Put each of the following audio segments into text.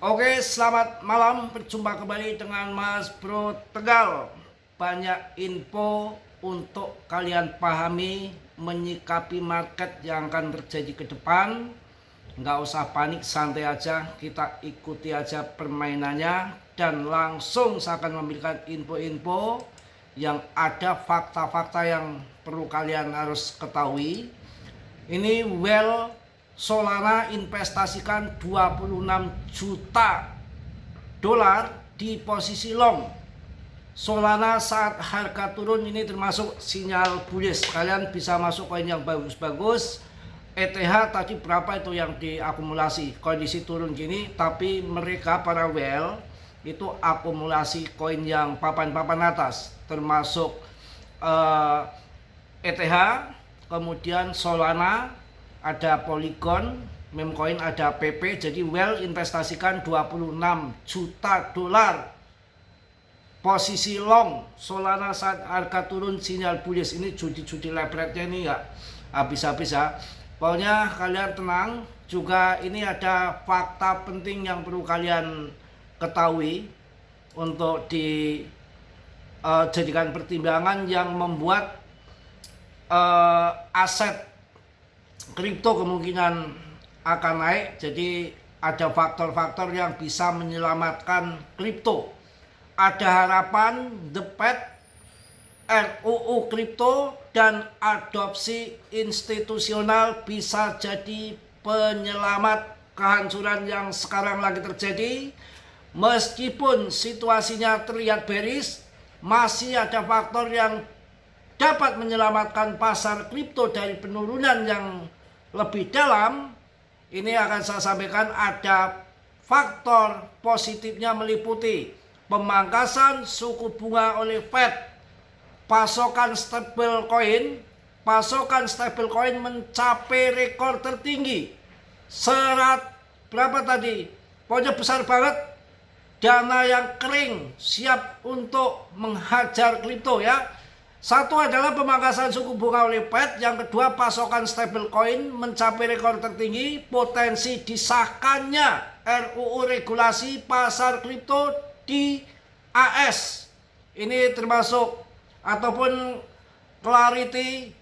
Oke, selamat malam. Berjumpa kembali dengan Mas Bro Tegal. Banyak info untuk kalian pahami, menyikapi market yang akan terjadi ke depan. Nggak usah panik, santai aja. Kita ikuti aja permainannya. Dan langsung saya akan memberikan info-info yang ada, fakta-fakta yang perlu kalian harus ketahui. Ini Solana investasikan 26 juta dolar di posisi long. Solana saat harga turun ini termasuk sinyal bullish. Kalian bisa masuk koin yang bagus-bagus. ETH tadi berapa itu yang diakumulasi, kondisi turun gini, tapi mereka para whale itu akumulasi koin yang papan-papan atas, termasuk ETH, kemudian Solana, ada Polygon, Memecoin, ada PP. Jadi Well investasikan 26 juta dolar posisi long Solana saat harga turun, sinyal bullish. Ini judi-judi leverage-nya ini ya habis-habis ya. Pokoknya kalian tenang. Juga ini ada fakta penting yang perlu kalian ketahui untuk dijadikan pertimbangan yang membuat aset kripto kemungkinan akan naik. Jadi ada faktor-faktor yang bisa menyelamatkan kripto. Ada harapan The Fed, RUU kripto, dan adopsi institusional bisa jadi penyelamat kehancuran yang sekarang lagi terjadi. Meskipun situasinya terlihat bearish, masih ada faktor yang dapat menyelamatkan pasar kripto dari penurunan yang lebih dalam. Ini akan saya sampaikan. Ada faktor positifnya meliputi pemangkasan suku bunga oleh Fed, pasokan stablecoin mencapai rekor tertinggi. Berapa tadi? Pokoknya besar banget. Dana yang kering siap untuk menghajar kripto ya. Satu adalah pemangkasan suku bunga oleh Fed, yang kedua pasokan stablecoin mencapai rekor tertinggi, potensi disahkannya RUU regulasi pasar kripto di AS. Ini termasuk ataupun Clarity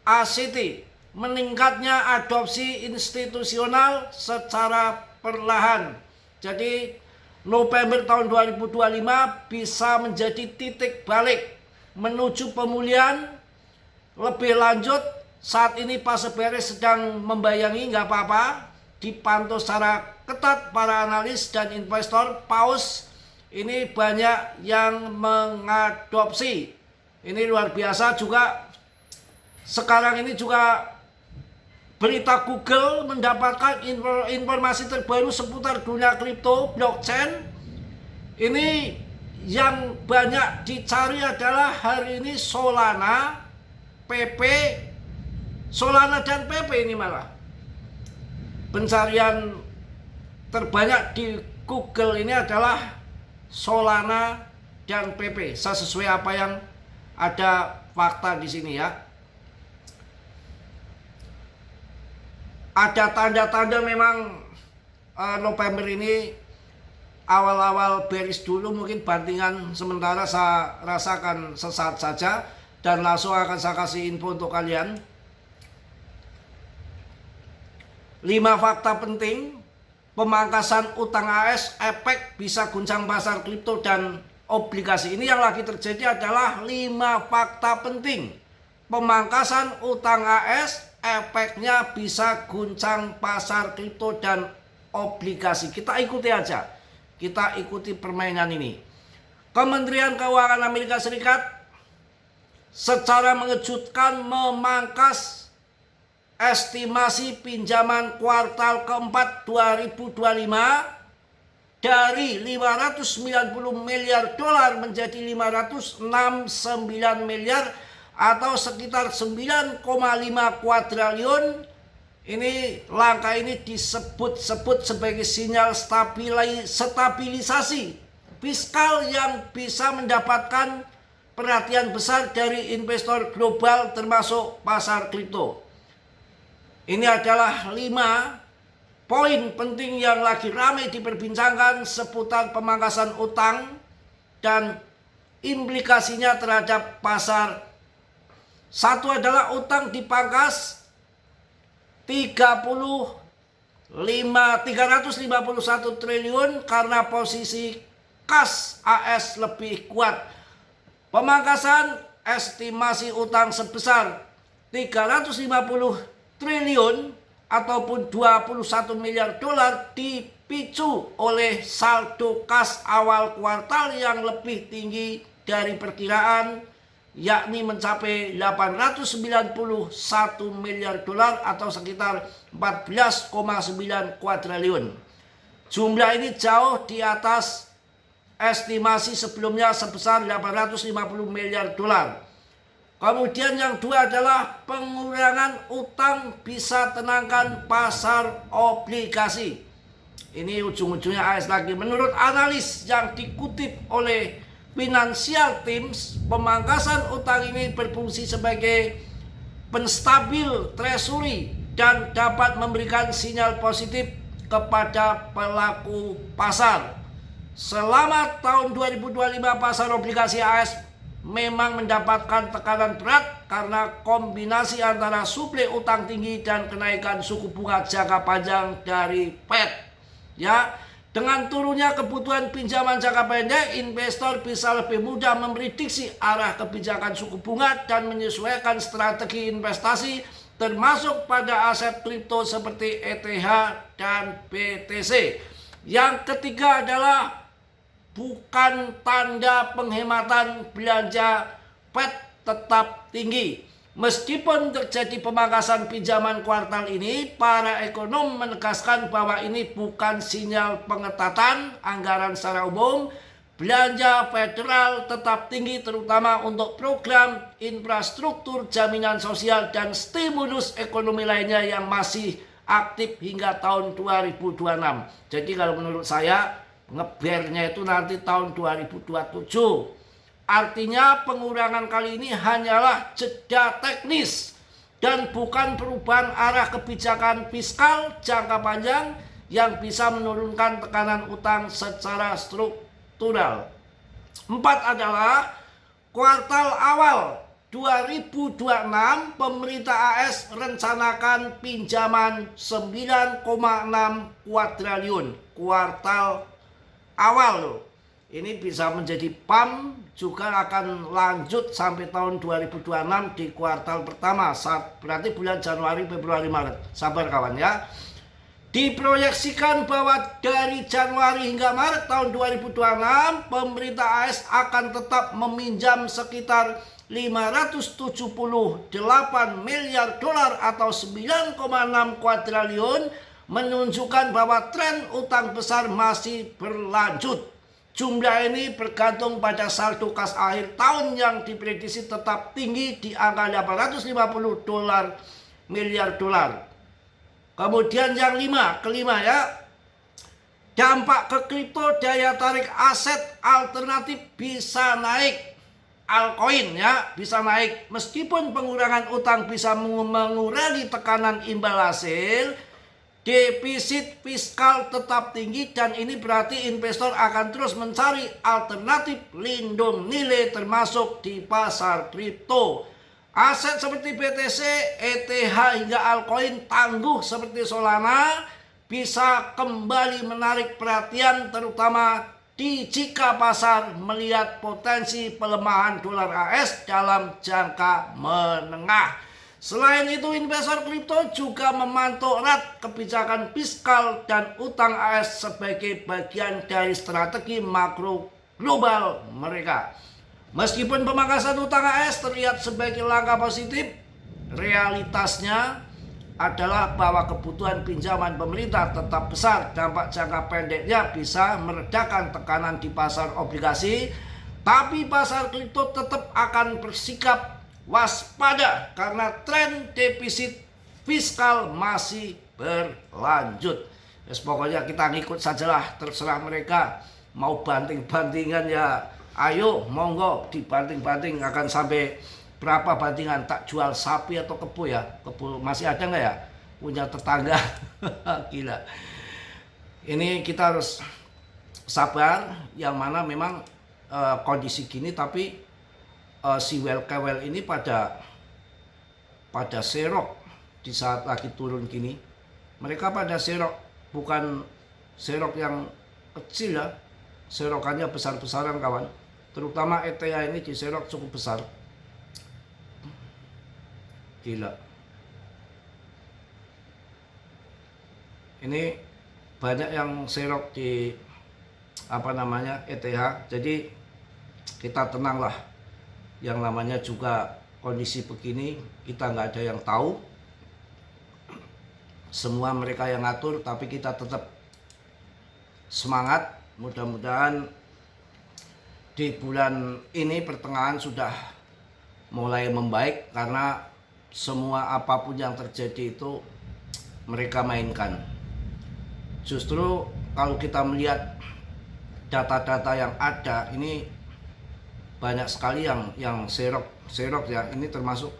ACT, meningkatnya adopsi institusional secara perlahan. Jadi November tahun 2025 bisa menjadi titik balik menuju pemulihan lebih lanjut. Saat ini fase bearish sedang membayangi, nggak apa-apa, dipantau secara ketat para analis dan investor. Pause ini banyak yang mengadopsi. Ini luar biasa. Juga sekarang ini juga berita Google mendapatkan informasi terbaru seputar dunia kripto, blockchain. Ini yang banyak dicari adalah hari ini Solana, PP, Solana dan PP. Ini malah pencarian terbanyak di Google ini adalah Solana dan PP. Saya sesuai apa yang ada fakta di sini ya. Ada tanda-tanda memang November ini awal-awal bearish dulu, mungkin bantingan sementara saya rasakan sesaat saja, dan langsung akan saya kasih info untuk kalian. 5 fakta penting pemangkasan utang AS, efek bisa guncang pasar kripto dan obligasi. Ini yang lagi terjadi adalah 5 fakta penting. Pemangkasan utang AS, efeknya bisa guncang pasar kripto dan obligasi. Kita ikuti aja. Kita ikuti permainan ini. Kementerian Keuangan Amerika Serikat secara mengejutkan memangkas estimasi pinjaman kuartal keempat 2025 dari 590 miliar dolar menjadi 569 miliar atau sekitar 9,5 kuadriliun. Ini langkah ini disebut-sebut sebagai sinyal stabilisasi fiskal yang bisa mendapatkan perhatian besar dari investor global termasuk pasar kripto. Ini adalah 5 poin penting yang lagi ramai diperbincangkan seputar pemangkasan utang dan implikasinya terhadap pasar. Satu adalah utang dipangkas 351 triliun karena posisi kas AS lebih kuat. Pemangkasan estimasi utang sebesar 350 triliun ataupun 21 miliar dolar dipicu oleh saldo kas awal kuartal yang lebih tinggi dari perkiraan, yakni mencapai 891 miliar dolar atau sekitar 14,9 kuadriliun. Jumlah ini jauh di atas estimasi sebelumnya sebesar 850 miliar dolar. Kemudian yang dua adalah pengurangan utang bisa tenangkan pasar obligasi. Ini ujung-ujungnya AS lagi. Menurut analis yang dikutip oleh Financial Times, pemangkasan utang ini berfungsi sebagai penstabil treasury dan dapat memberikan sinyal positif kepada pelaku pasar. Selama tahun 2025 pasar obligasi AS memang mendapatkan tekanan berat karena kombinasi antara suplai utang tinggi dan kenaikan suku bunga jangka panjang dari Fed. Ya, dengan turunnya kebutuhan pinjaman jangka pendek, investor bisa lebih mudah memprediksi arah kebijakan suku bunga dan menyesuaikan strategi investasi termasuk pada aset kripto seperti ETH dan BTC. Yang ketiga adalah bukan tanda penghematan belanja Fed tetap tinggi. Meskipun terjadi pemangkasan pinjaman kuartal ini, para ekonom menegaskan bahwa ini bukan sinyal pengetatan anggaran secara umum. Belanja federal tetap tinggi terutama untuk program infrastruktur, jaminan sosial, dan stimulus ekonomi lainnya yang masih aktif hingga tahun 2026. Jadi kalau menurut saya, ngebernya itu nanti tahun 2027. Artinya pengurangan kali ini hanyalah jeda teknis dan bukan perubahan arah kebijakan fiskal jangka panjang yang bisa menurunkan tekanan utang secara struktural. 4 adalah kuartal awal 2026 pemerintah AS rencanakan pinjaman 9,6 kuadriliun kuartal awal loh. Ini bisa menjadi PAM juga akan lanjut sampai tahun 2026 di kuartal pertama. Berarti bulan Januari, Februari, Maret. Sabar kawan ya. Diproyeksikan bahwa dari Januari hingga Maret tahun 2026 pemerintah AS akan tetap meminjam sekitar 578 miliar dolar atau 9,6 kuadriliun, menunjukkan bahwa tren utang besar masih berlanjut. Jumlah ini bergantung pada saldo kas akhir tahun yang diprediksi tetap tinggi di angka 850 miliar dolar. Kemudian yang kelima ya, dampak ke kripto, daya tarik aset alternatif bisa naik. Altcoin ya bisa naik. Meskipun pengurangan utang bisa mengurangi tekanan imbal hasil, defisit fiskal tetap tinggi dan ini berarti investor akan terus mencari alternatif lindung nilai termasuk di pasar kripto. Aset seperti BTC, ETH hingga altcoin tangguh seperti Solana bisa kembali menarik perhatian terutama jika pasar melihat potensi pelemahan dolar AS dalam jangka menengah. Selain itu, investor kripto juga memantau erat kebijakan fiskal dan utang AS sebagai bagian dari strategi makro global mereka. Meskipun pemangkasan utang AS terlihat sebagai langkah positif, realitasnya adalah bahwa kebutuhan pinjaman pemerintah tetap besar. Dampak jangka pendeknya bisa meredakan tekanan di pasar obligasi, tapi pasar kripto tetap akan bersikap waspada karena tren defisit fiskal masih berlanjut. Pokoknya kita ngikut sajalah, terserah mereka mau banting-bantingan ya. Ayo monggo dibanting-banting, akan sampai berapa bantingan, tak jual sapi atau kebo ya. Kebo masih ada nggak ya? punya tetangga. Gila. Ini kita harus sabar, yang mana memang kondisi gini, tapi si well ini pada serok di saat lagi turun gini. Mereka pada serok, bukan serok yang kecil ya, serokannya besar-besaran kawan. Terutama ETA ini diserok cukup besar. Gila. Ini banyak yang serok di ETH. Jadi kita tenanglah. Yang namanya juga kondisi begini, kita nggak ada yang tahu. Semua mereka yang ngatur, tapi kita tetap semangat. Mudah-mudahan di bulan ini pertengahan sudah mulai membaik, karena semua apapun yang terjadi itu mereka mainkan. Justru kalau kita melihat data-data yang ada, ini banyak sekali yang serok ya. Ini termasuk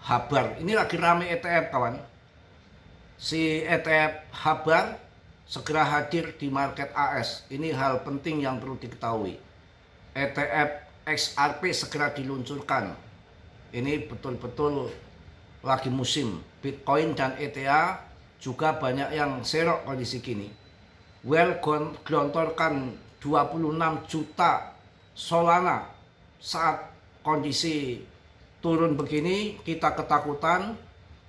Habar. Ini lagi rame ETF kawan. Si ETF Habar segera hadir di market AS. Ini hal penting yang perlu diketahui. ETF XRP segera diluncurkan. Ini betul-betul lagi musim. Bitcoin dan ETH juga banyak yang serok kondisi gini. Well gelontorkan 26 juta Solana saat kondisi turun begini. Kita ketakutan,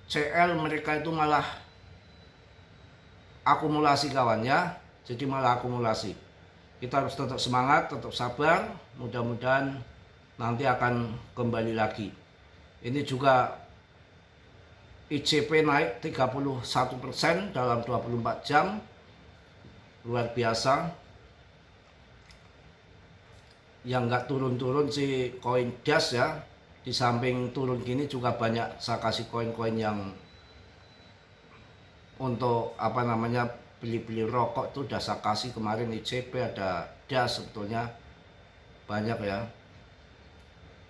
CL mereka itu malah akumulasi kawan ya. Jadi malah akumulasi. Kita harus tetap semangat, tetap sabar. Mudah-mudahan nanti akan kembali lagi. Ini juga ICP naik 31% dalam 24 jam. Luar biasa. Yang nggak turun-turun si koin Dash ya. Di samping turun gini juga banyak saya kasih koin-koin yang untuk beli-beli rokok tuh udah saya kasih kemarin. ICP, ada Dash, sebetulnya banyak ya.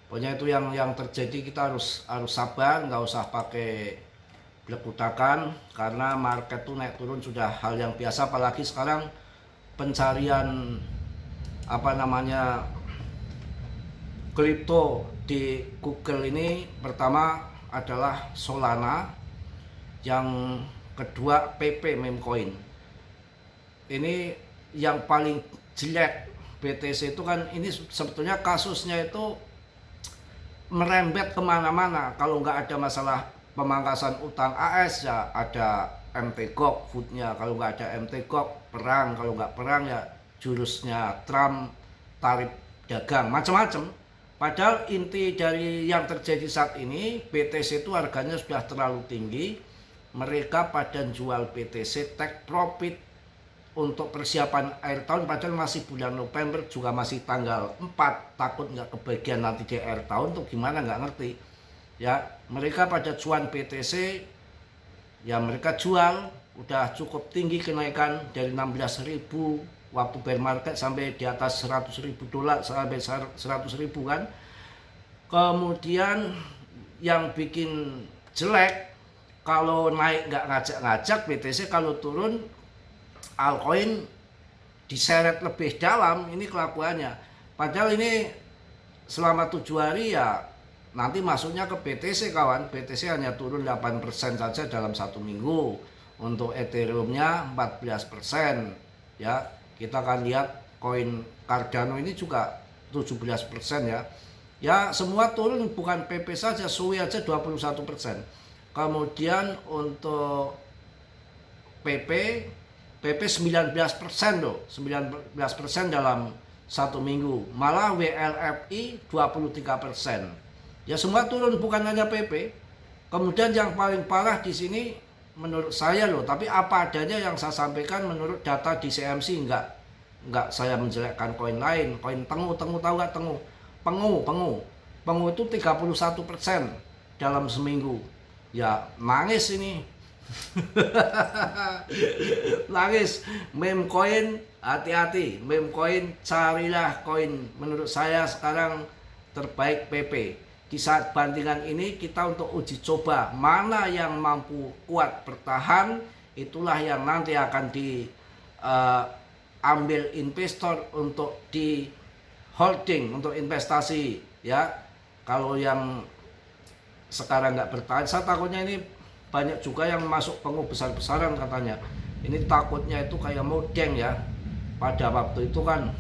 Pokoknya itu yang terjadi, kita harus sabar, nggak usah pakai belekutakan, karena market tuh naik turun sudah hal yang biasa. Apalagi sekarang pencarian kripto di Google ini, pertama adalah Solana, yang kedua PP Memecoin. Ini yang paling jelek BTC itu kan, ini sebetulnya kasusnya itu merembet kemana-mana. Kalau nggak ada masalah pemangkasan utang AS ya ada MTGOC foodnya. Kalau nggak ada MTGOC perang. Kalau nggak perang ya jurusnya Trump, tarif dagang, macam-macam. Padahal inti dari yang terjadi saat ini, BTC itu harganya sudah terlalu tinggi. Mereka pada jual BTC take profit untuk persiapan akhir tahun, padahal masih bulan November, juga masih tanggal 4, takut nggak kebagian nanti di akhir tahun tuh gimana, nggak ngerti ya. Mereka pada cuan BTC ya, mereka jual udah cukup tinggi kenaikan dari 16.000 waktu bear market sampai di atas 100.000 dolar, sampai 100.000 kan. Kemudian yang bikin jelek, kalau naik nggak ngajak-ngajak BTC, kalau turun altcoin diseret lebih dalam. Ini kelakuannya. Padahal ini selama 7 hari ya nanti masuknya ke BTC kawan. BTC hanya turun 8% saja dalam 1 minggu. Untuk Ethereumnya 14% ya. Kita akan lihat koin Cardano ini juga 17% ya. Ya semua turun, bukan PP saja, SUI aja 21%. Kemudian untuk PP 19% loh, 19% dalam 1 minggu. Malah WLFI 23%. Ya semua turun, bukan hanya PP. Kemudian yang paling parah di sini menurut saya loh, tapi apa adanya yang saya sampaikan menurut data di CMC, enggak saya menjelekkan koin lain. Koin Tengu tahu nggak Tengu? Pengu itu 31% dalam seminggu. Ya nangis ini. Nangis. Memecoin hati-hati. Memecoin carilah koin. Menurut saya sekarang terbaik PP. di saat bandingan ini kita untuk uji coba mana yang mampu kuat bertahan, itulah yang nanti akan diambil investor untuk di holding untuk investasi ya. Kalau yang sekarang nggak bertahan, saya takutnya ini banyak juga yang masuk pengu besar-besaran katanya. Ini takutnya itu kayak Modeng ya. Pada waktu itu kan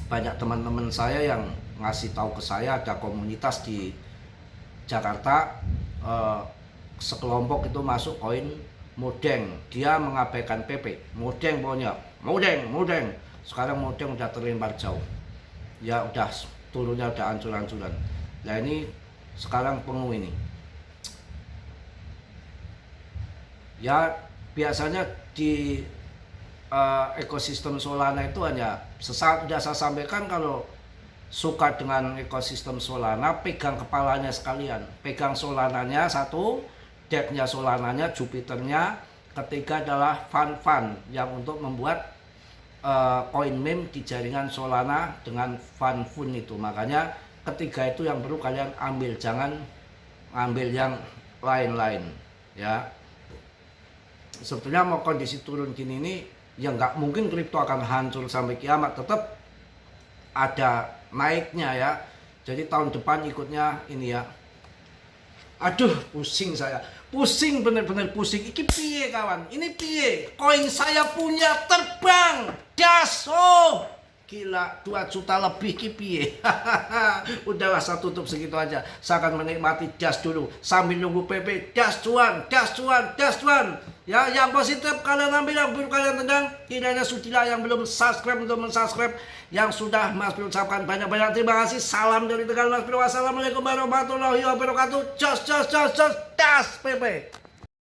banyak teman-teman saya yang ngasih tahu ke saya ada komunitas di Jakarta, sekelompok itu masuk koin Modeng, dia mengabaikan PP. Modeng pokoknya, Modeng. Sekarang Modeng udah terlempar jauh. Ya udah turunnya udah ancur-ancuran. Nah ini sekarang pengu ini. Ya biasanya di ekosistem Solana itu hanya sudah saya sampaikan, kalau suka dengan ekosistem Solana pegang kepalanya sekalian, pegang Solananya satu, decknya Solananya, Jupiternya, ketiga adalah fund yang untuk membuat koin meme di jaringan Solana dengan fund itu. Makanya ketiga itu yang perlu kalian ambil, jangan ambil yang lain-lain ya. Sebetulnya mau kondisi turun gini ini ya nggak mungkin kripto akan hancur sampai kiamat, tetap ada naiknya ya. Jadi tahun depan ikutnya ini ya. Aduh pusing saya, pusing bener-bener pusing. Ini piye kawan, ini piye, koin saya punya terbang das, oh gila 2 juta lebih, ki piye. Udahlah saya tutup segitu aja. Saya akan menikmati das dulu sambil nunggu PP. Das cuan. Ya, yang positif kalian ambil, yang buruk kalian tendang. Kiranya sudilah yang belum subscribe untuk mensubscribe, yang sudah Mas Bro ucapkan banyak-banyak terima kasih. Salam dari Tegal Mas Bro. Wassalamualaikum warahmatullahi wabarakatuh. Jos das PP.